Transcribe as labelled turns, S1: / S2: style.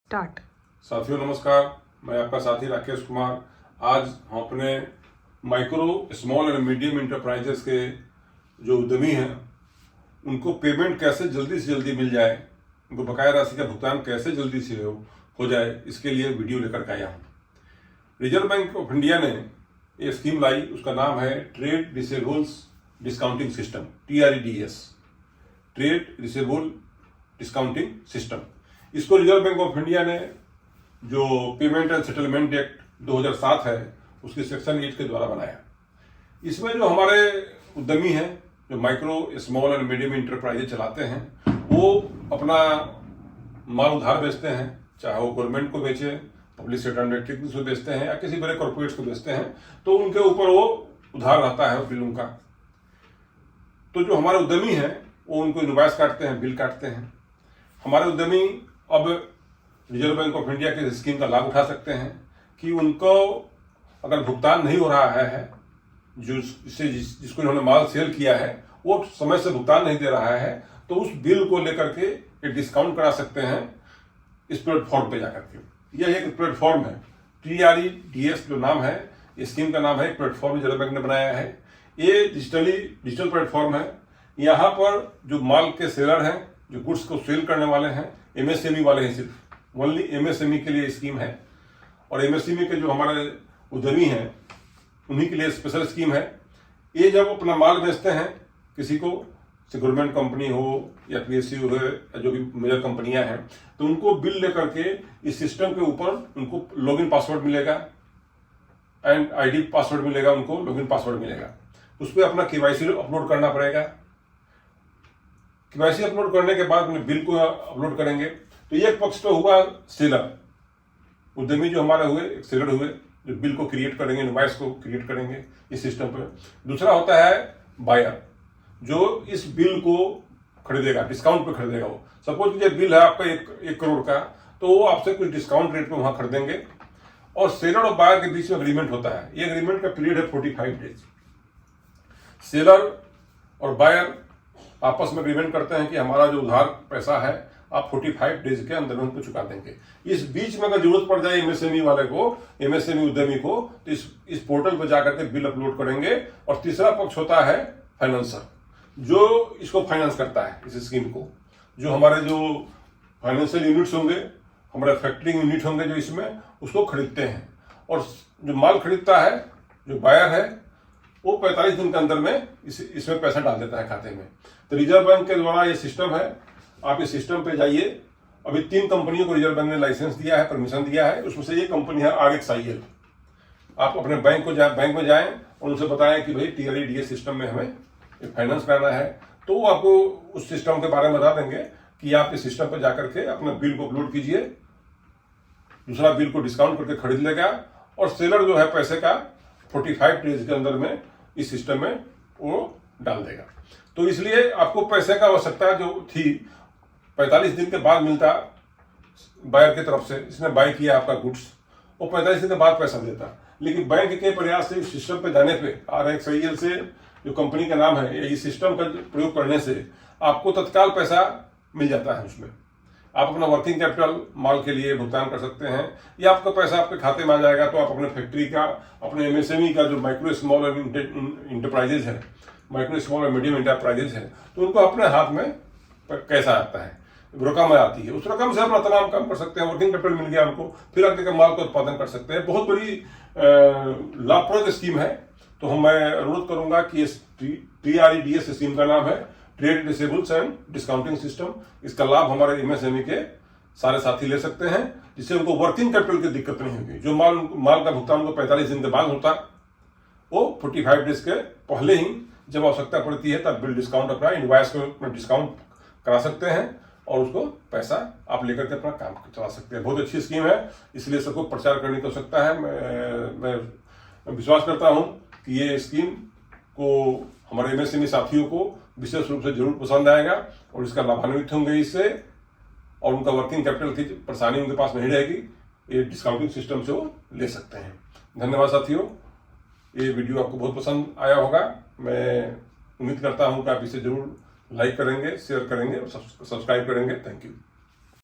S1: Start.
S2: साथियों नमस्कार, मैं आपका साथी राकेश कुमार। आज हम अपने micro small and medium enterprises के जो उद्यमी हैं उनको पेमेंट कैसे जल्दी से जल्दी मिल जाए, उनको बकाया राशि का भुगतान कैसे जल्दी से हो जाए, इसके लिए वीडियो लेकर के आया हूँ। रिजर्व बैंक ऑफ इंडिया ने ये स्कीम लाई, उसका नाम है trade receivables discounting system, TREDS, trade receivable discounting system. इसको रिजर्व बैंक ऑफ इंडिया ने जो पेमेंट एंड सेटलमेंट एक्ट 2007 है उसके सेक्शन 8 के द्वारा बनाया। इसमें जो हमारे उद्यमी हैं, जो micro small and medium enterprises चलाते हैं, वो अपना माल उधार बेचते हैं, चाहे वो गवर्नमेंट को बेचे, पब्लिक सेक्टर अंडरटेकिंग्स को बेचते हैं या किसी बड़े कॉर्पोरेट्स को बेचते हैं, तो उनके ऊपर वो उधार रहता है बिलों का। तो जो हमारे उद्यमी हैं वो उनको इनवॉइस काटते हैं, बिल काटते हैं। हमारे उद्यमी अब रिजर्व बैंक ऑफ इंडिया के स्कीम का लाभ उठा सकते हैं कि उनको अगर भुगतान नहीं हो रहा है, जिसको इन्होंने माल सेल किया है वो समय से भुगतान नहीं दे रहा है, तो उस बिल को लेकर के एक डिस्काउंट करा सकते हैं इस प्लेटफॉर्म पे जाकर के। यह एक प्लेटफॉर्म है, TREDS जो नाम है, स्कीम का नाम है, एक प्लेटफॉर्म रिजर्व बैंक ने बनाया है। ये डिजिटल प्लेटफॉर्म है। यहाँ पर जो माल के सेलर हैं, जो गुड्स को सेल करने वाले हैं, MSME वाले हैं, सिर्फ ओनली MSME के लिए स्कीम है। और MSME के जो हमारे उद्यमी हैं उन्हीं के लिए स्पेशल स्कीम है। ये जब अपना माल बेचते हैं किसी को, गवर्नमेंट कंपनी हो या PSU हो या जो भी मेजर कंपनियां हैं, तो उनको बिल लेकर के इस सिस्टम के ऊपर उनको लॉगिन पासवर्ड मिलेगा एंड ID पासवर्ड मिलेगा, उनको लॉगिन पासवर्ड मिलेगा। उस पर अपना KYC अपलोड करना पड़ेगा। KYC अपलोड करने के बाद में बिल को अपलोड करेंगे। तो एक पक्ष तो हुआ सेलर, उद्यमी जो हमारे हुए, एक सेलर हुए जो बिल को क्रिएट करेंगे, इनवॉइस को क्रिएट करेंगे इस सिस्टम पर। दूसरा होता है बायर, जो इस बिल को खरीदेगा, डिस्काउंट पे खरीदेगा। वो सपोज ये बिल है आपका एक करोड़ का, तो वो आपसे कुछ डिस्काउंट रेट पे वहां खरीदेंगे। और सेलर और बायर के बीच में अग्रीमेंट होता है। ये अग्रीमेंट का पीरियड है 45 डेज। सेलर और बायर आपस में अग्रीमेंट करते हैं कि हमारा जो उधार पैसा है आप 45 डेज के अंदर उनको चुका देंगे। इस बीच में अगर जरूरत पड़ जाए MSME वाले को, MSME उद्यमी को, तो इस पोर्टल पर जाकर के बिल अपलोड करेंगे। और तीसरा पक्ष होता है फाइनेंसर, जो इसको फाइनेंस करता है, इस स्कीम को। जो हमारे जो फाइनेंशियल यूनिट्स होंगे, हमारे फैक्टरिंग यूनिट होंगे जो इसमें उसको खरीदते हैं। और जो माल खरीदता है, जो बायर है, वो 45 दिन के अंदर में इसमें पैसा डाल देता है खाते में। तो रिजर्व बैंक के द्वारा ये सिस्टम है। आप इस सिस्टम पे जाइए। अभी 3 कंपनियों को रिजर्व बैंक ने लाइसेंस दिया है, परमिशन दिया है। उसमें से ये कंपनी है RXIL। आप अपने बैंक में जाएं और उनसे बताएं कि भाई TREDS सिस्टम में हमें फाइनेंस करना है, तो वो आपको उस सिस्टम के बारे में बता देंगे कि आप इस सिस्टम पर जाकर के अपने बिल को अपलोड कीजिए, दूसरा बिल को डिस्काउंट करके खरीद लेगा। और सेलर जो है पैसे का 45 डेज के अंदर में इस सिस्टम में वो डाल देगा। तो इसलिए आपको पैसे का आवश्यकता जो थी 45 दिन के बाद मिलता बायर की तरफ से, इसने बाय किया आपका गुड्स, वो 45 दिन के बाद पैसा देता। लेकिन बैंक के प्रयास से इस सिस्टम पे जाने पे, RXIL से जो कंपनी का नाम है, इस सिस्टम का प्रयोग करने से आपको तत्काल पैसा मिल जाता है। उसमें आप अपना वर्किंग कैपिटल माल के लिए भुगतान कर सकते हैं, या आपका पैसा आपके खाते में आ जाएगा। तो आप अपने फैक्ट्री का, अपने MSME का जो माइक्रो स्मॉल इंटरप्राइजेज है, माइक्रो स्मॉल और मीडियम इंटरप्राइजेज है, तो उनको अपने हाथ में कैसा आता है, रकम आती है, उस रकम से अपना तमाम काम कर सकते हैं। वर्किंग कैपिटल मिल गया उनको, फिर आगे के माल का उत्पादन कर सकते हैं। बहुत बड़ी लाभप्रद स्कीम है। तो मैं अनुरोध करूंगा कि इस TREDS स्कीम का नाम है trade receivables and discounting system. इसका लाभ हमारे MSME के सारे साथी ले सकते हैं, जिससे उनको वर्किंग कैपिटल की दिक्कत नहीं होगी। जो माल का भुगतान उनको 45 दिन के बाद होता, वो 45 डेज के पहले ही जब आवश्यकता पड़ती है तब बिल डिस्काउंट, अपना इनवॉइस को डिस्काउंट करा सकते हैं और उसको पैसा आप लेकर के अपना काम चला सकते हैं। बहुत अच्छी स्कीम है, इसलिए सबको प्रचार करने की आवश्यकता है। मैं विश्वास करता हूं कि ये स्कीम को हमारे MSME साथियों को विशेष रूप से जरूर पसंद आएगा और इसका लाभान्वित होंगे इससे, और उनका वर्किंग कैपिटल की परेशानी उनके पास नहीं रहेगी। ये डिस्काउंटिंग सिस्टम से वो ले सकते हैं। धन्यवाद साथियों, ये वीडियो आपको बहुत पसंद आया होगा। मैं उम्मीद करता हूं कि आप इसे जरूर लाइक करेंगे, शेयर करेंगे और सब्सक्राइब करेंगे। Thank you.